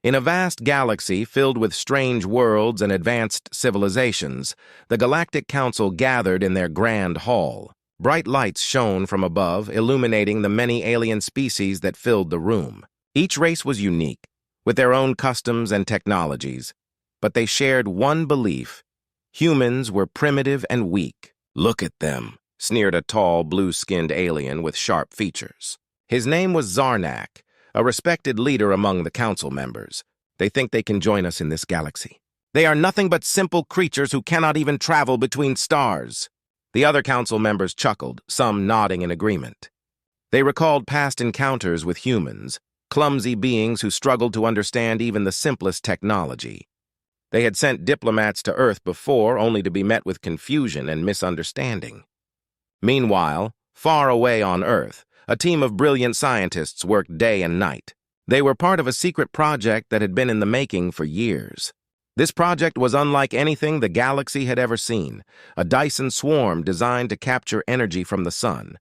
In a vast galaxy filled with strange worlds and advanced civilizations, the Galactic Council gathered in their grand hall. Bright lights shone from above, illuminating the many alien species that filled the room. Each race was unique, with their own customs and technologies, but they shared one belief: humans were primitive and weak. "Look at them," sneered a tall, blue-skinned alien with sharp features. His name was Zarnak, a respected leader among the council members. "They think they can join us in this galaxy. They are nothing but simple creatures who cannot even travel between stars." The other council members chuckled, some nodding in agreement. They recalled past encounters with humans, clumsy beings who struggled to understand even the simplest technology. They had sent diplomats to Earth before, only to be met with confusion and misunderstanding. Meanwhile, far away on Earth, a team of brilliant scientists worked day and night. They were part of a secret project that had been in the making for years. This project was unlike anything the galaxy had ever seen, a Dyson swarm designed to capture energy from the sun.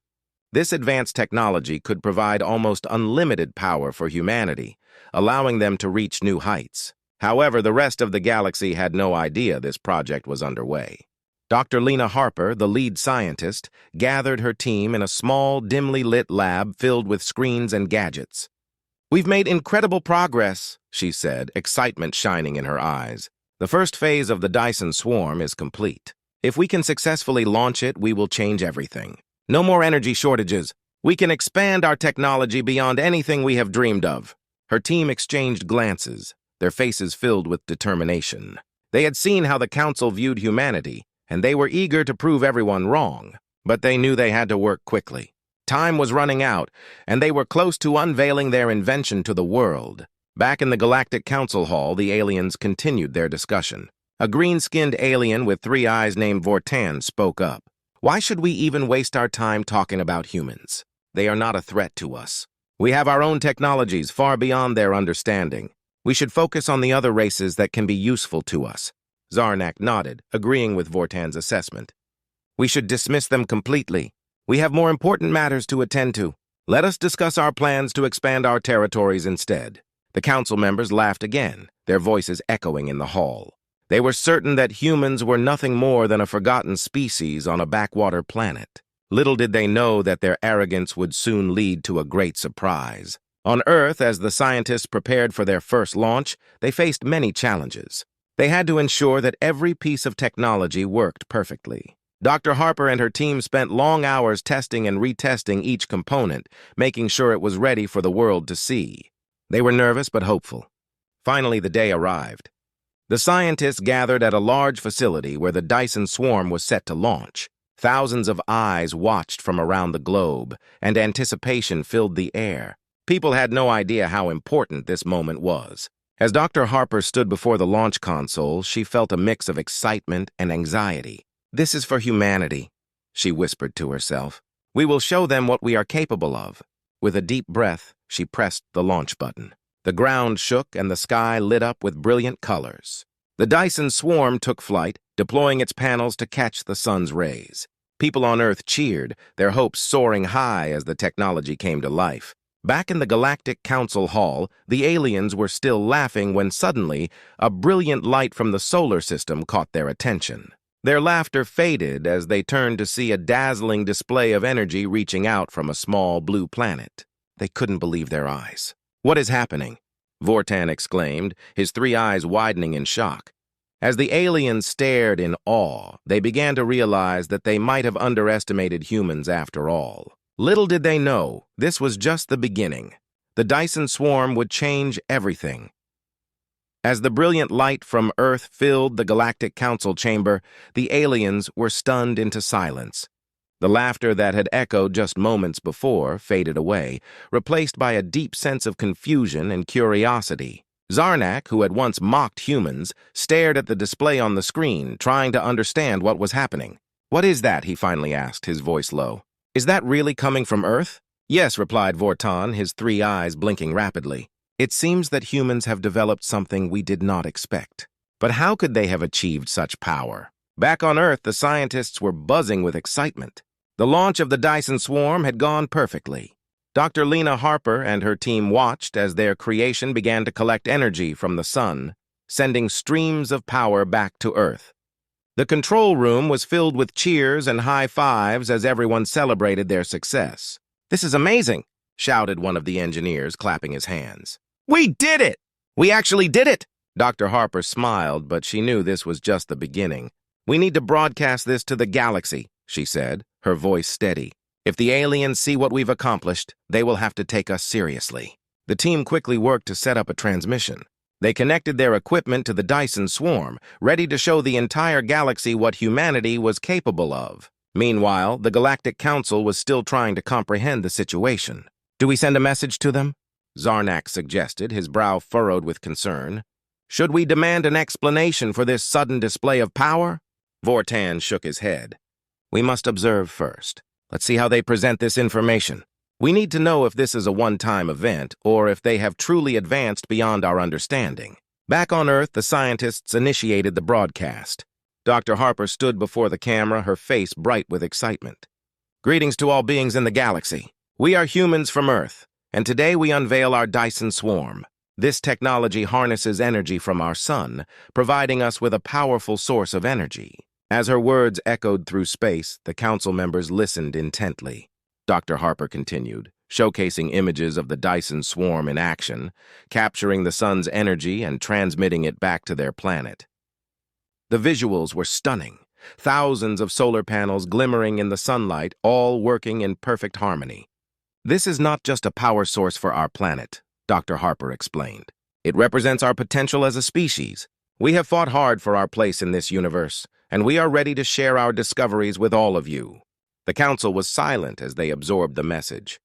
This advanced technology could provide almost unlimited power for humanity, allowing them to reach new heights. However, the rest of the galaxy had no idea this project was underway. Dr. Lena Harper, the lead scientist, gathered her team in a small, dimly lit lab filled with screens and gadgets. "We've made incredible progress," she said, excitement shining in her eyes. "The first phase of the Dyson swarm is complete. If we can successfully launch it, we will change everything. No more energy shortages. We can expand our technology beyond anything we have dreamed of." Her team exchanged glances, their faces filled with determination. They had seen how the council viewed humanity, and they were eager to prove everyone wrong, but they knew they had to work quickly. Time was running out, and they were close to unveiling their invention to the world. Back in the Galactic Council Hall, the aliens continued their discussion. A green-skinned alien with 3 eyes named Vortan spoke up. "Why should we even waste our time talking about humans? They are not a threat to us. We have our own technologies far beyond their understanding. We should focus on the other races that can be useful to us." Zarnak nodded, agreeing with Vortan's assessment. "We should dismiss them completely. We have more important matters to attend to. Let us discuss our plans to expand our territories instead." The council members laughed again, their voices echoing in the hall. They were certain that humans were nothing more than a forgotten species on a backwater planet. Little did they know that their arrogance would soon lead to a great surprise. On Earth, as the scientists prepared for their first launch, they faced many challenges. They had to ensure that every piece of technology worked perfectly. Dr. Harper and her team spent long hours testing and retesting each component, making sure it was ready for the world to see. They were nervous but hopeful. Finally, the day arrived. The scientists gathered at a large facility where the Dyson swarm was set to launch. Thousands of eyes watched from around the globe, and anticipation filled the air. People had no idea how important this moment was. As Dr. Harper stood before the launch console, she felt a mix of excitement and anxiety. "This is for humanity," she whispered to herself. "We will show them what we are capable of." With a deep breath, she pressed the launch button. The ground shook and the sky lit up with brilliant colors. The Dyson swarm took flight, deploying its panels to catch the sun's rays. People on Earth cheered, their hopes soaring high as the technology came to life. Back in the Galactic Council Hall, the aliens were still laughing when suddenly a brilliant light from the solar system caught their attention. Their laughter faded as they turned to see a dazzling display of energy reaching out from a small blue planet. They couldn't believe their eyes. "What is happening?" Vortan exclaimed, his 3 eyes widening in shock. As the aliens stared in awe, they began to realize that they might have underestimated humans after all. Little did they know, this was just the beginning. The Dyson swarm would change everything. As the brilliant light from Earth filled the Galactic Council chamber, the aliens were stunned into silence. The laughter that had echoed just moments before faded away, replaced by a deep sense of confusion and curiosity. Zarnak, who had once mocked humans, stared at the display on the screen, trying to understand what was happening. "What is that?" he finally asked, his voice low. "Is that really coming from Earth?" "Yes," replied Vortan, his 3 eyes blinking rapidly. "It seems that humans have developed something we did not expect. But how could they have achieved such power?" Back on Earth, the scientists were buzzing with excitement. The launch of the Dyson swarm had gone perfectly. Dr. Lena Harper and her team watched as their creation began to collect energy from the sun, sending streams of power back to Earth. The control room was filled with cheers and high fives as everyone celebrated their success. "This is amazing," shouted one of the engineers, clapping his hands. "We did it! We actually did it!" Dr. Harper smiled, but she knew this was just the beginning. "We need to broadcast this to the galaxy," she said, her voice steady. "If the aliens see what we've accomplished, they will have to take us seriously." The team quickly worked to set up a transmission. They connected their equipment to the Dyson swarm, ready to show the entire galaxy what humanity was capable of. Meanwhile, the Galactic Council was still trying to comprehend the situation. "Do we send a message to them?" Zarnak suggested, his brow furrowed with concern. "Should we demand an explanation for this sudden display of power?" Vortan shook his head. "We must observe first. Let's see how they present this information. We need to know if this is a one-time event or if they have truly advanced beyond our understanding." Back on Earth, the scientists initiated the broadcast. Dr. Harper stood before the camera, her face bright with excitement. "Greetings to all beings in the galaxy. We are humans from Earth, and today we unveil our Dyson swarm. This technology harnesses energy from our sun, providing us with a powerful source of energy." As her words echoed through space, the council members listened intently. Dr. Harper continued, showcasing images of the Dyson swarm in action, capturing the sun's energy and transmitting it back to their planet. The visuals were stunning, thousands of solar panels glimmering in the sunlight, all working in perfect harmony. "This is not just a power source for our planet," Dr. Harper explained. "It represents our potential as a species. We have fought hard for our place in this universe, and we are ready to share our discoveries with all of you." The council was silent as they absorbed the message.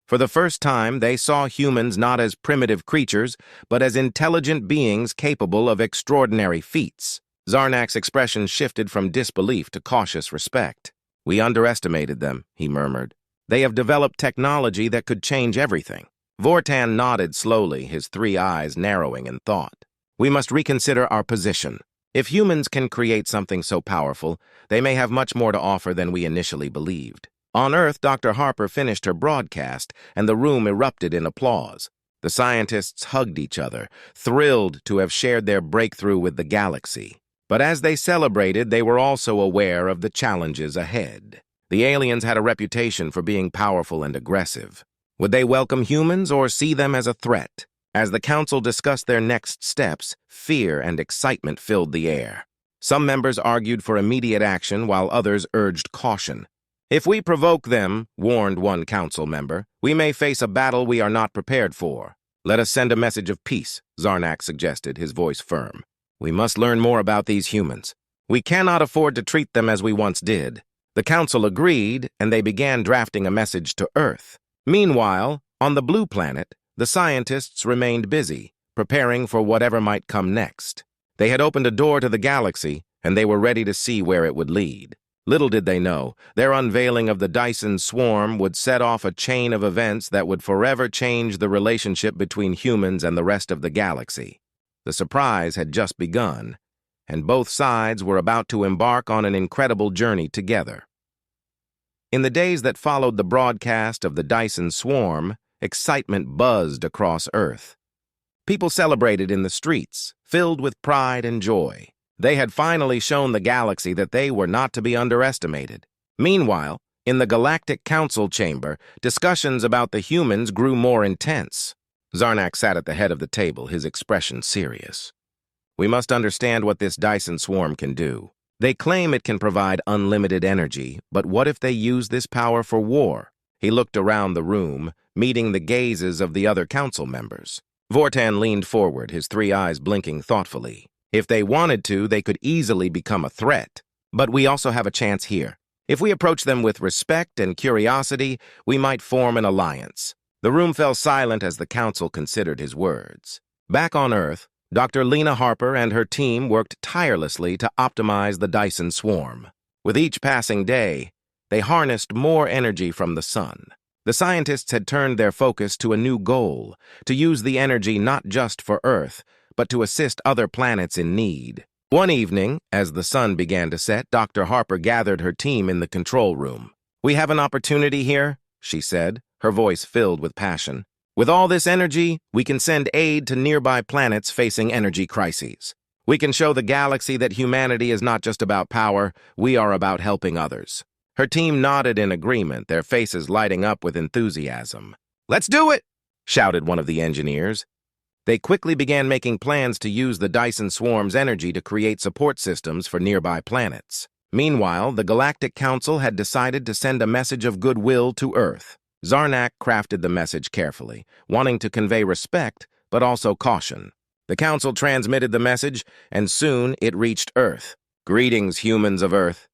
For the first time, they saw humans not as primitive creatures, but as intelligent beings capable of extraordinary feats. Zarnak's expression shifted from disbelief to cautious respect. "We underestimated them," he murmured. "They have developed technology that could change everything." Vortan nodded slowly, his three eyes narrowing in thought. "We must reconsider our position. If humans can create something so powerful, they may have much more to offer than we initially believed." On Earth, Dr. Harper finished her broadcast, and the room erupted in applause. The scientists hugged each other, thrilled to have shared their breakthrough with the galaxy. But as they celebrated, they were also aware of the challenges ahead. The aliens had a reputation for being powerful and aggressive. Would they welcome humans or see them as a threat? As the council discussed their next steps, fear and excitement filled the air. Some members argued for immediate action while others urged caution. "If we provoke them," warned one council member, "we may face a battle we are not prepared for." "Let us send a message of peace," Zarnak suggested, his voice firm. "We must learn more about these humans. We cannot afford to treat them as we once did." The council agreed, and they began drafting a message to Earth. Meanwhile, on the blue planet, the scientists remained busy, preparing for whatever might come next. They had opened a door to the galaxy, and they were ready to see where it would lead. Little did they know, their unveiling of the Dyson swarm would set off a chain of events that would forever change the relationship between humans and the rest of the galaxy. The surprise had just begun, and both sides were about to embark on an incredible journey together. In the days that followed the broadcast of the Dyson swarm, excitement buzzed across Earth. People celebrated in the streets, filled with pride and joy. They had finally shown the galaxy that they were not to be underestimated. Meanwhile, in the Galactic Council chamber, discussions about the humans grew more intense. Zarnak sat at the head of the table, his expression serious. "We must understand what this Dyson swarm can do. They claim it can provide unlimited energy, but what if they use this power for war?" He looked around the room, meeting the gazes of the other council members. Vortan leaned forward, his three eyes blinking thoughtfully. "If they wanted to, they could easily become a threat. But we also have a chance here. If we approach them with respect and curiosity, we might form an alliance." The room fell silent as the council considered his words. Back on Earth, Dr. Lena Harper and her team worked tirelessly to optimize the Dyson swarm. With each passing day, they harnessed more energy from the sun. The scientists had turned their focus to a new goal, to use the energy not just for Earth, but to assist other planets in need. One evening, as the sun began to set, Dr. Harper gathered her team in the control room. "We have an opportunity here," she said, her voice filled with passion. With all this energy, we can send aid to nearby planets facing energy crises. We can show the galaxy that humanity is not just about power, we are about helping others. Her team nodded in agreement, their faces lighting up with enthusiasm. "Let's do it!" shouted one of the engineers. They quickly began making plans to use the Dyson swarm's energy to create support systems for nearby planets. Meanwhile, the Galactic Council had decided to send a message of goodwill to Earth. Zarnak crafted the message carefully, wanting to convey respect, but also caution. The Council transmitted the message, and soon it reached Earth. "Greetings, humans of Earth."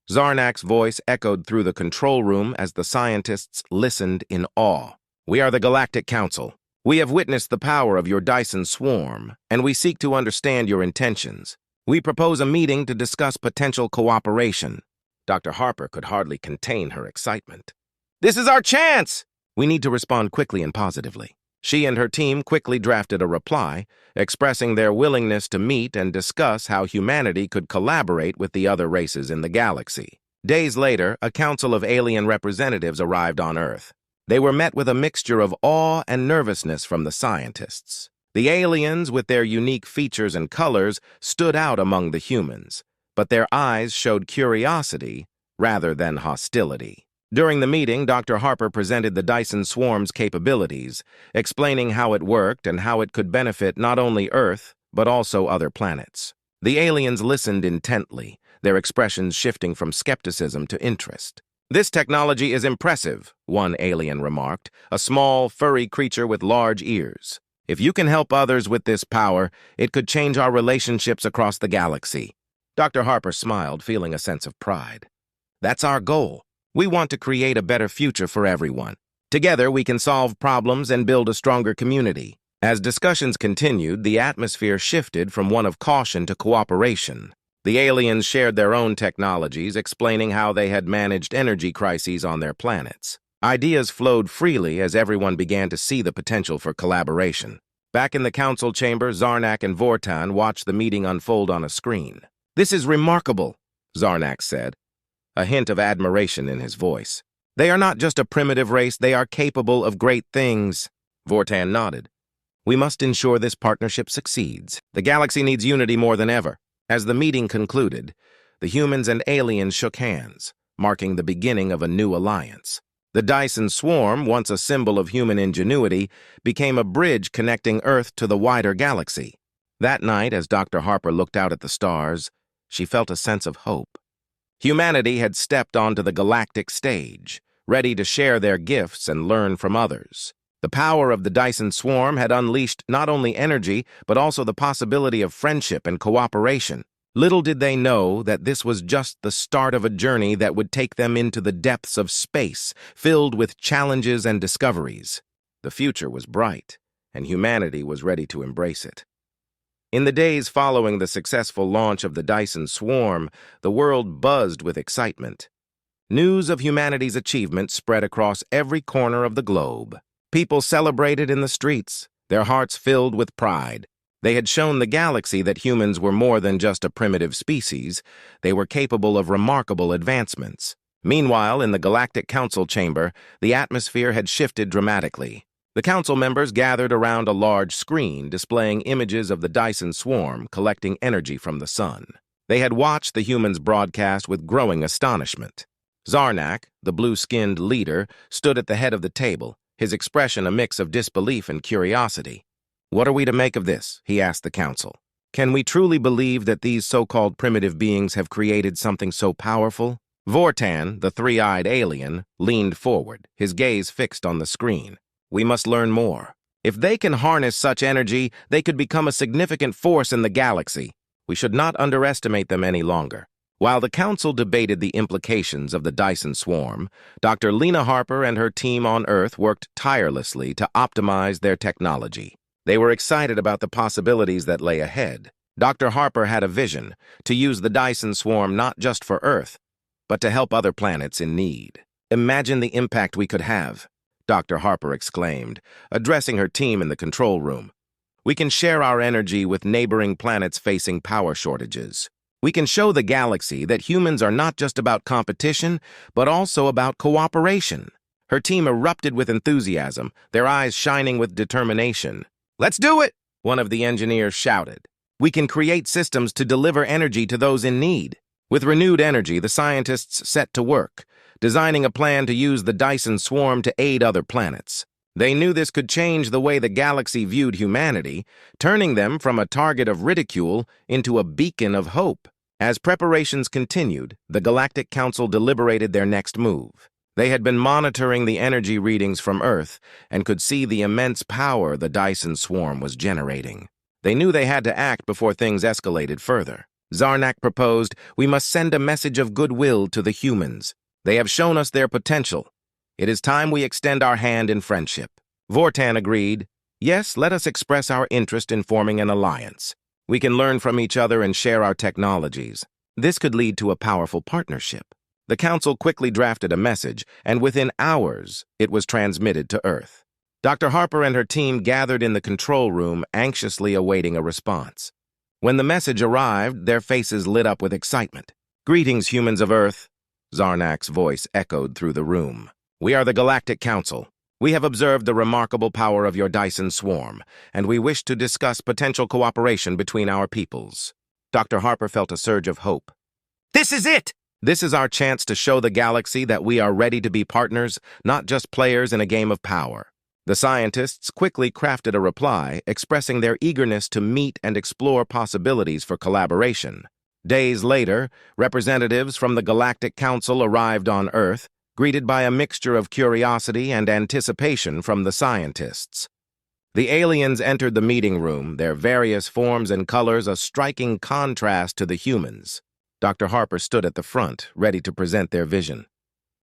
Zarnak's voice echoed through the control room as the scientists listened in awe. "We are the Galactic Council. We have witnessed the power of your Dyson swarm, and we seek to understand your intentions. We propose a meeting to discuss potential cooperation." Dr. Harper could hardly contain her excitement. "This is our chance!" We need to respond quickly and positively. She and her team quickly drafted a reply, expressing their willingness to meet and discuss how humanity could collaborate with the other races in the galaxy. Days later, a council of alien representatives arrived on Earth. They were met with a mixture of awe and nervousness from the scientists. The aliens, with their unique features and colors, stood out among the humans, but their eyes showed curiosity rather than hostility. During the meeting, Dr. Harper presented the Dyson swarm's capabilities, explaining how it worked and how it could benefit not only Earth, but also other planets. The aliens listened intently, their expressions shifting from skepticism to interest. "This technology is impressive," one alien remarked, a small, furry creature with large ears. "If you can help others with this power, it could change our relationships across the galaxy." Dr. Harper smiled, feeling a sense of pride. "That's our goal. We want to create a better future for everyone. Together, we can solve problems and build a stronger community." As discussions continued, the atmosphere shifted from one of caution to cooperation. The aliens shared their own technologies, explaining how they had managed energy crises on their planets. Ideas flowed freely as everyone began to see the potential for collaboration. Back in the council chamber, Zarnak and Vortan watched the meeting unfold on a screen. "This is remarkable," Zarnak said, a hint of admiration in his voice. "They are not just a primitive race, they are capable of great things." Vortan nodded. "We must ensure this partnership succeeds. The galaxy needs unity more than ever." As the meeting concluded, the humans and aliens shook hands, marking the beginning of a new alliance. The Dyson swarm, once a symbol of human ingenuity, became a bridge connecting Earth to the wider galaxy. That night, as Dr. Harper looked out at the stars, she felt a sense of hope. Humanity had stepped onto the galactic stage, ready to share their gifts and learn from others. The power of the Dyson swarm had unleashed not only energy, but also the possibility of friendship and cooperation. Little did they know that this was just the start of a journey that would take them into the depths of space, filled with challenges and discoveries. The future was bright, and humanity was ready to embrace it. In the days following the successful launch of the Dyson swarm, the world buzzed with excitement. News of humanity's achievement spread across every corner of the globe. People celebrated in the streets, their hearts filled with pride. They had shown the galaxy that humans were more than just a primitive species. They were capable of remarkable advancements. Meanwhile, in the Galactic Council chamber, the atmosphere had shifted dramatically. The council members gathered around a large screen displaying images of the Dyson swarm collecting energy from the sun. They had watched the humans broadcast with growing astonishment. Zarnak, the blue-skinned leader, stood at the head of the table, his expression a mix of disbelief and curiosity. "What are we to make of this?" he asked the council. "Can we truly believe that these so-called primitive beings have created something so powerful?" Vortan, the three-eyed alien, leaned forward, his gaze fixed on the screen. "We must learn more. If they can harness such energy, they could become a significant force in the galaxy. We should not underestimate them any longer." While the council debated the implications of the Dyson swarm, Dr. Lena Harper and her team on Earth worked tirelessly to optimize their technology. They were excited about the possibilities that lay ahead. Dr. Harper had a vision to use the Dyson swarm not just for Earth, but to help other planets in need. "Imagine the impact we could have," Dr. Harper exclaimed, addressing her team in the control room. "We can share our energy with neighboring planets facing power shortages. We can show the galaxy that humans are not just about competition, but also about cooperation." Her team erupted with enthusiasm, their eyes shining with determination. "Let's do it!" one of the engineers shouted. "We can create systems to deliver energy to those in need." With renewed energy, the scientists set to work, designing a plan to use the Dyson swarm to aid other planets. They knew this could change the way the galaxy viewed humanity, turning them from a target of ridicule into a beacon of hope. As preparations continued, the Galactic Council deliberated their next move. They had been monitoring the energy readings from Earth and could see the immense power the Dyson swarm was generating. They knew they had to act before things escalated further. Zarnak proposed, "We must send a message of goodwill to the humans. They have shown us their potential. It is time we extend our hand in friendship." Vortan agreed. "Yes, let us express our interest in forming an alliance. We can learn from each other and share our technologies. This could lead to a powerful partnership." The Council quickly drafted a message, and within hours, it was transmitted to Earth. Dr. Harper and her team gathered in the control room, anxiously awaiting a response. When the message arrived, their faces lit up with excitement. "Greetings, humans of Earth," Zarnak's voice echoed through the room. "We are the Galactic Council. We have observed the remarkable power of your Dyson swarm, and we wish to discuss potential cooperation between our peoples." Dr. Harper felt a surge of hope. "This is it! This is our chance to show the galaxy that we are ready to be partners, not just players in a game of power." The scientists quickly crafted a reply, expressing their eagerness to meet and explore possibilities for collaboration. Days later, representatives from the Galactic Council arrived on Earth, greeted by a mixture of curiosity and anticipation from the scientists. The aliens entered the meeting room, their various forms and colors a striking contrast to the humans. Dr. Harper stood at the front, ready to present their vision.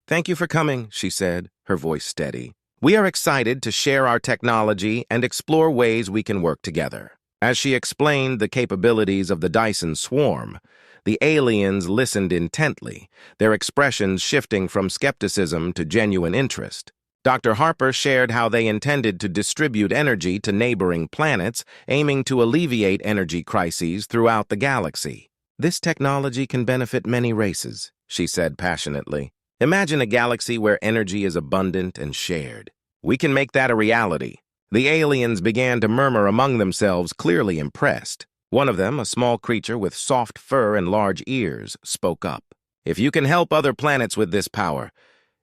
"Thank you for coming," she said, her voice steady. "We are excited to share our technology and explore ways we can work together." As she explained the capabilities of the Dyson swarm, the aliens listened intently, their expressions shifting from skepticism to genuine interest. Dr. Harper shared how they intended to distribute energy to neighboring planets, aiming to alleviate energy crises throughout the galaxy. "This technology can benefit many races," she said passionately. "Imagine a galaxy where energy is abundant and shared. We can make that a reality." The aliens began to murmur among themselves, clearly impressed. One of them, a small creature with soft fur and large ears, spoke up. "If you can help other planets with this power,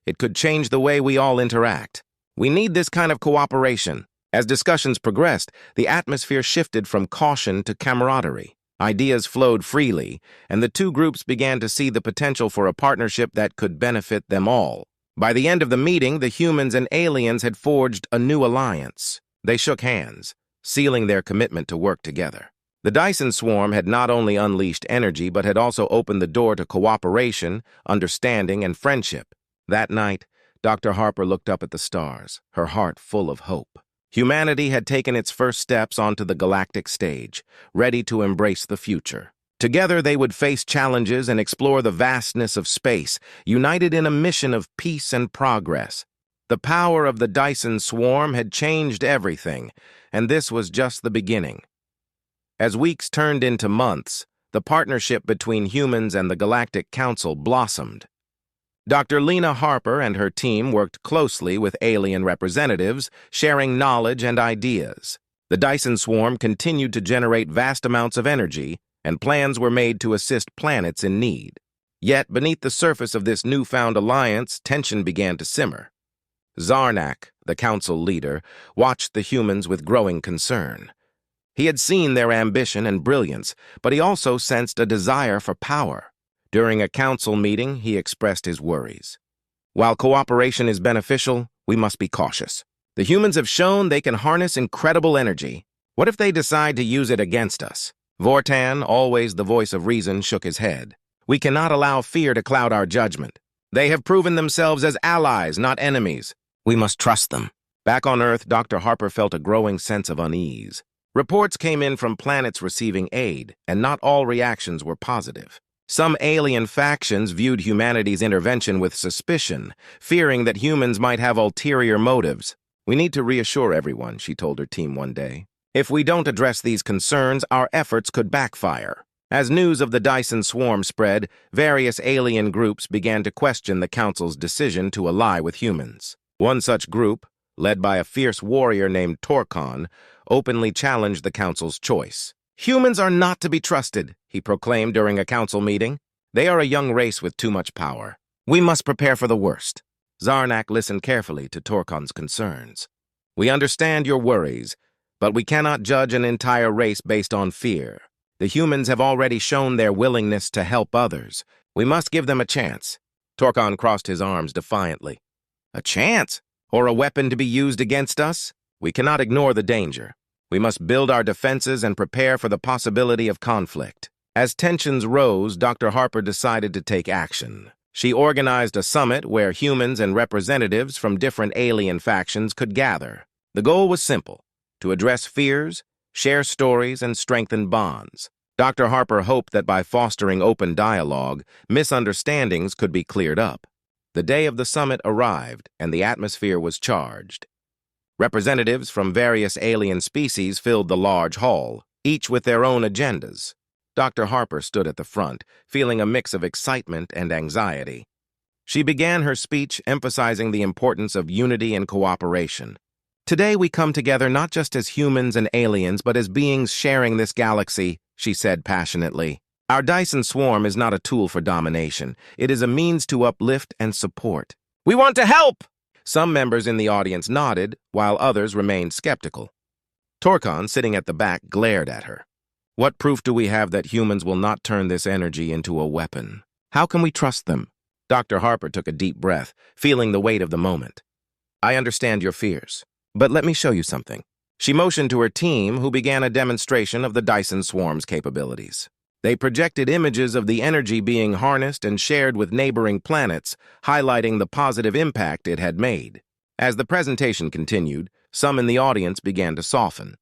it could change the way we all interact. We need this kind of cooperation." As discussions progressed, the atmosphere shifted from caution to camaraderie. Ideas flowed freely, and the two groups began to see the potential for a partnership that could benefit them all. By the end of the meeting, the humans and aliens had forged a new alliance. They shook hands, sealing their commitment to work together. The Dyson swarm had not only unleashed energy, but had also opened the door to cooperation, understanding, and friendship. That night, Dr. Harper looked up at the stars, her heart full of hope. Humanity had taken its first steps onto the galactic stage, ready to embrace the future. Together they would face challenges and explore the vastness of space, united in a mission of peace and progress. The power of the Dyson swarm had changed everything, and this was just the beginning. As weeks turned into months, the partnership between humans and the Galactic Council blossomed. Dr. Lena Harper and her team worked closely with alien representatives, sharing knowledge and ideas. The Dyson swarm continued to generate vast amounts of energy, and plans were made to assist planets in need. Yet, beneath the surface of this newfound alliance, tension began to simmer. Zarnak, the council leader, watched the humans with growing concern. He had seen their ambition and brilliance, but he also sensed a desire for power. During a council meeting, he expressed his worries. "While cooperation is beneficial, we must be cautious. The humans have shown they can harness incredible energy. What if they decide to use it against us?" Vortan, always the voice of reason, shook his head. "We cannot allow fear to cloud our judgment. They have proven themselves as allies, not enemies. We must trust them." Back on Earth, Dr. Harper felt a growing sense of unease. Reports came in from planets receiving aid, and not all reactions were positive. Some alien factions viewed humanity's intervention with suspicion, fearing that humans might have ulterior motives. "We need to reassure everyone," she told her team one day. "If we don't address these concerns, our efforts could backfire." As news of the Dyson swarm spread, various alien groups began to question the Council's decision to ally with humans. One such group, led by a fierce warrior named Torkon, openly challenged the council's choice. "Humans are not to be trusted," he proclaimed during a council meeting. "They are a young race with too much power. We must prepare for the worst." Zarnak listened carefully to Torkon's concerns. "We understand your worries, but we cannot judge an entire race based on fear. The humans have already shown their willingness to help others. We must give them a chance." Torkon crossed his arms defiantly. "A chance? Or a weapon to be used against us? We cannot ignore the danger. We must build our defenses and prepare for the possibility of conflict." As tensions rose, Dr. Harper decided to take action. She organized a summit where humans and representatives from different alien factions could gather. The goal was simple: to address fears, share stories, and strengthen bonds. Dr. Harper hoped that by fostering open dialogue, misunderstandings could be cleared up. The day of the summit arrived, and the atmosphere was charged. Representatives from various alien species filled the large hall, each with their own agendas. Dr. Harper stood at the front, feeling a mix of excitement and anxiety. She began her speech emphasizing the importance of unity and cooperation. "Today we come together not just as humans and aliens, but as beings sharing this galaxy," she said passionately. "Our Dyson swarm is not a tool for domination. It is a means to uplift and support." "We want to help!" Some members in the audience nodded, while others remained skeptical. Torkon, sitting at the back, glared at her. "What proof do we have that humans will not turn this energy into a weapon? How can we trust them?" Dr. Harper took a deep breath, feeling the weight of the moment. "I understand your fears, but let me show you something." She motioned to her team, who began a demonstration of the Dyson swarm's capabilities. They projected images of the energy being harnessed and shared with neighboring planets, highlighting the positive impact it had made. As the presentation continued, some in the audience began to soften.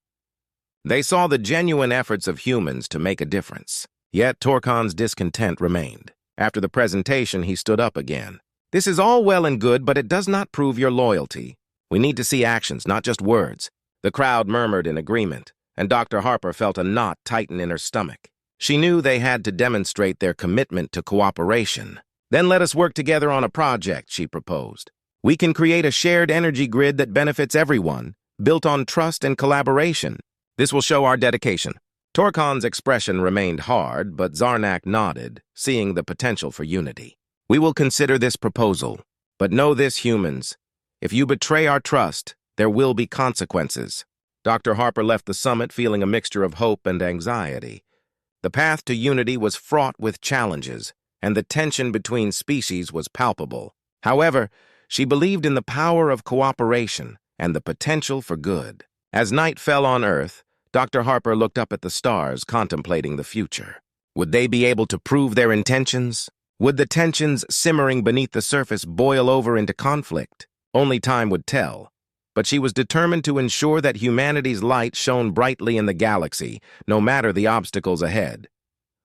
They saw the genuine efforts of humans to make a difference. Yet Torkon's discontent remained. After the presentation, he stood up again. "This is all well and good, but it does not prove your loyalty. We need to see actions, not just words." The crowd murmured in agreement, and Dr. Harper felt a knot tighten in her stomach. She knew they had to demonstrate their commitment to cooperation. "Then let us work together on a project," she proposed. "We can create a shared energy grid that benefits everyone, built on trust and collaboration. This will show our dedication." Torkon's expression remained hard, but Zarnak nodded, seeing the potential for unity. "We will consider this proposal, but know this, humans. If you betray our trust, there will be consequences." Dr. Harper left the summit feeling a mixture of hope and anxiety. The path to unity was fraught with challenges, and the tension between species was palpable. However, she believed in the power of cooperation and the potential for good. As night fell on Earth, Dr. Harper looked up at the stars, contemplating the future. Would they be able to prove their intentions? Would the tensions simmering beneath the surface boil over into conflict? Only time would tell. But she was determined to ensure that humanity's light shone brightly in the galaxy, no matter the obstacles ahead.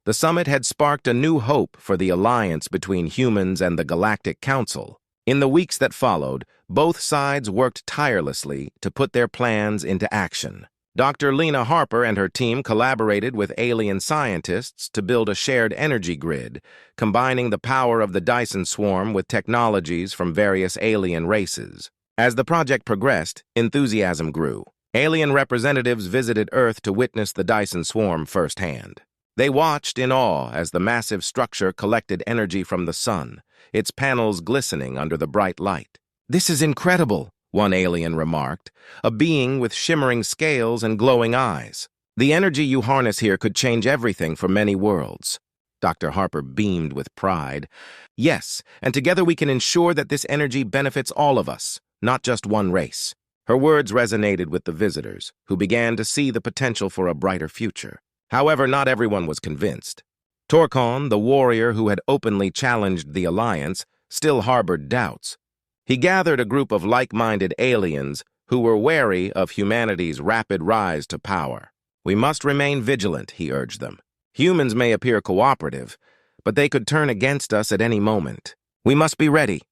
The summit had sparked a new hope for the alliance between humans and the Galactic Council. In the weeks that followed, both sides worked tirelessly to put their plans into action. Dr. Lena Harper and her team collaborated with alien scientists to build a shared energy grid, combining the power of the Dyson swarm with technologies from various alien races. As the project progressed, enthusiasm grew. Alien representatives visited Earth to witness the Dyson swarm firsthand. They watched in awe as the massive structure collected energy from the sun, its panels glistening under the bright light. "This is incredible," one alien remarked, "a being with shimmering scales and glowing eyes. The energy you harness here could change everything for many worlds." Dr. Harper beamed with pride. "Yes, and together we can ensure that this energy benefits all of us, not just one race." Her words resonated with the visitors, who began to see the potential for a brighter future. However, not everyone was convinced. Torkon, the warrior who had openly challenged the alliance, still harbored doubts. He gathered a group of like-minded aliens who were wary of humanity's rapid rise to power. "We must remain vigilant," he urged them. "Humans may appear cooperative, but they could turn against us at any moment. We must be ready."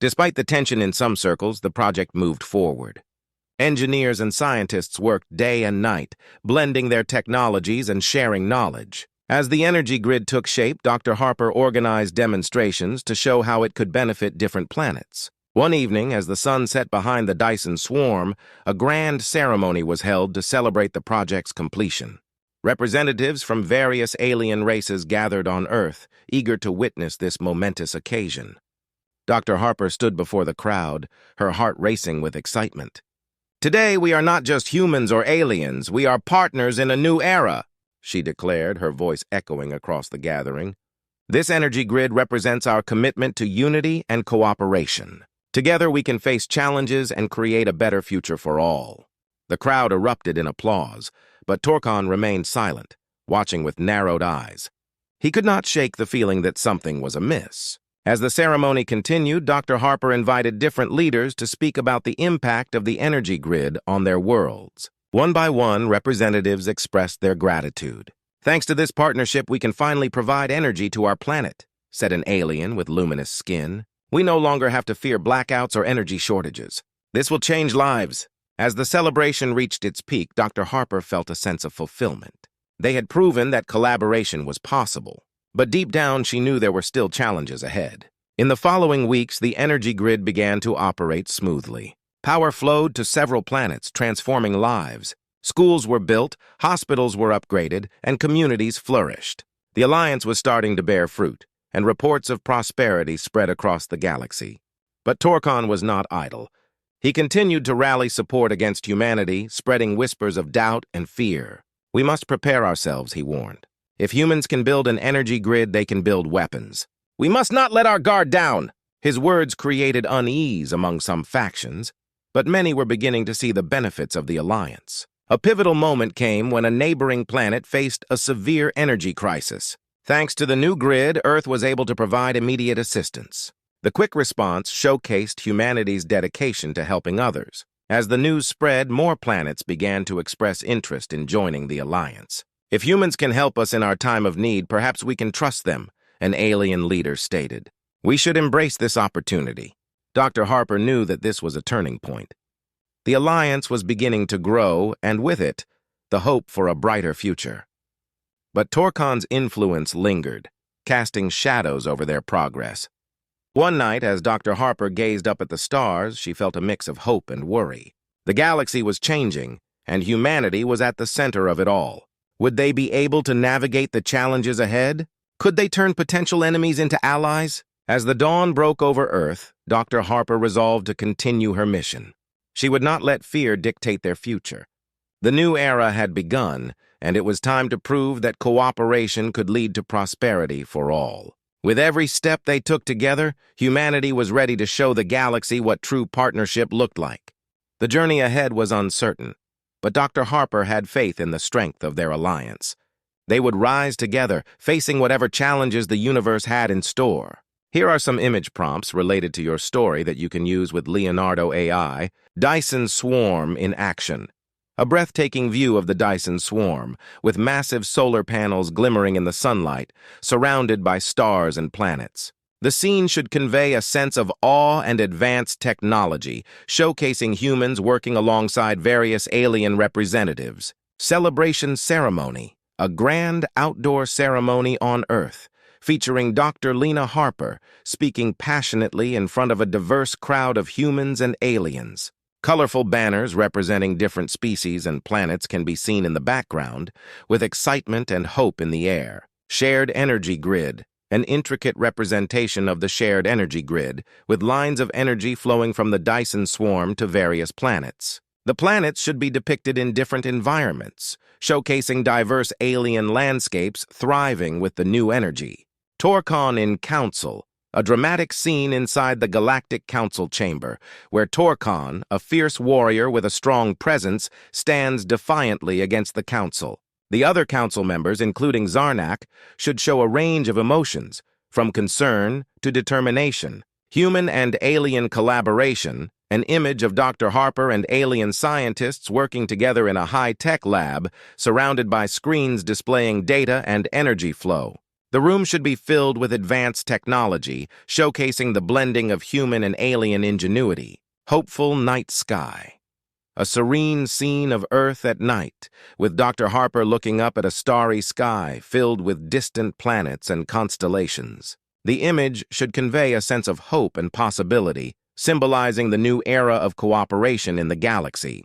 Despite the tension in some circles, the project moved forward. Engineers and scientists worked day and night, blending their technologies and sharing knowledge. As the energy grid took shape, Dr. Harper organized demonstrations to show how it could benefit different planets. One evening, as the sun set behind the Dyson swarm, a grand ceremony was held to celebrate the project's completion. Representatives from various alien races gathered on Earth, eager to witness this momentous occasion. Dr. Harper stood before the crowd, her heart racing with excitement. "Today we are not just humans or aliens, we are partners in a new era," she declared, her voice echoing across the gathering. "This energy grid represents our commitment to unity and cooperation. Together we can face challenges and create a better future for all." The crowd erupted in applause, but Torkon remained silent, watching with narrowed eyes. He could not shake the feeling that something was amiss. As the ceremony continued, Dr. Harper invited different leaders to speak about the impact of the energy grid on their worlds. One by one, representatives expressed their gratitude. "Thanks to this partnership, we can finally provide energy to our planet," said an alien with luminous skin. "We no longer have to fear blackouts or energy shortages. This will change lives." As the celebration reached its peak, Dr. Harper felt a sense of fulfillment. They had proven that collaboration was possible. But deep down, she knew there were still challenges ahead. In the following weeks, the energy grid began to operate smoothly. Power flowed to several planets, transforming lives. Schools were built, hospitals were upgraded, and communities flourished. The alliance was starting to bear fruit, and reports of prosperity spread across the galaxy. But Torkon was not idle. He continued to rally support against humanity, spreading whispers of doubt and fear. "We must prepare ourselves," he warned. "If humans can build an energy grid, they can build weapons. We must not let our guard down." His words created unease among some factions, but many were beginning to see the benefits of the alliance. A pivotal moment came when a neighboring planet faced a severe energy crisis. Thanks to the new grid, Earth was able to provide immediate assistance. The quick response showcased humanity's dedication to helping others. As the news spread, more planets began to express interest in joining the alliance. "If humans can help us in our time of need, perhaps we can trust them," an alien leader stated. "We should embrace this opportunity." Dr. Harper knew that this was a turning point. The alliance was beginning to grow, and with it, the hope for a brighter future. But Torkon's influence lingered, casting shadows over their progress. One night, as Dr. Harper gazed up at the stars, she felt a mix of hope and worry. The galaxy was changing, and humanity was at the center of it all. Would they be able to navigate the challenges ahead? Could they turn potential enemies into allies? As the dawn broke over Earth, Dr. Harper resolved to continue her mission. She would not let fear dictate their future. The new era had begun, and it was time to prove that cooperation could lead to prosperity for all. With every step they took together, humanity was ready to show the galaxy what true partnership looked like. The journey ahead was uncertain, but Dr. Harper had faith in the strength of their alliance. They would rise together, facing whatever challenges the universe had in store. Here are some image prompts related to your story that you can use with Leonardo AI. Dyson Swarm in action. A breathtaking view of the Dyson swarm, with massive solar panels glimmering in the sunlight, surrounded by stars and planets. The scene should convey a sense of awe and advanced technology, showcasing humans working alongside various alien representatives. Celebration ceremony, a grand outdoor ceremony on Earth, featuring Dr. Lena Harper, speaking passionately in front of a diverse crowd of humans and aliens. Colorful banners representing different species and planets can be seen in the background, with excitement and hope in the air. Shared energy grid, an intricate representation of the shared energy grid, with lines of energy flowing from the Dyson swarm to various planets. The planets should be depicted in different environments, showcasing diverse alien landscapes thriving with the new energy. Torkon in Council, a dramatic scene inside the Galactic Council chamber, where Torkon, a fierce warrior with a strong presence, stands defiantly against the Council. The other Council members, including Zarnak, should show a range of emotions, from concern to determination. Human and alien collaboration, an image of Dr. Harper and alien scientists working together in a high-tech lab, surrounded by screens displaying data and energy flow. The room should be filled with advanced technology, showcasing the blending of human and alien ingenuity. Hopeful night sky. A serene scene of Earth at night, with Dr. Harper looking up at a starry sky filled with distant planets and constellations. The image should convey a sense of hope and possibility, symbolizing the new era of cooperation in the galaxy.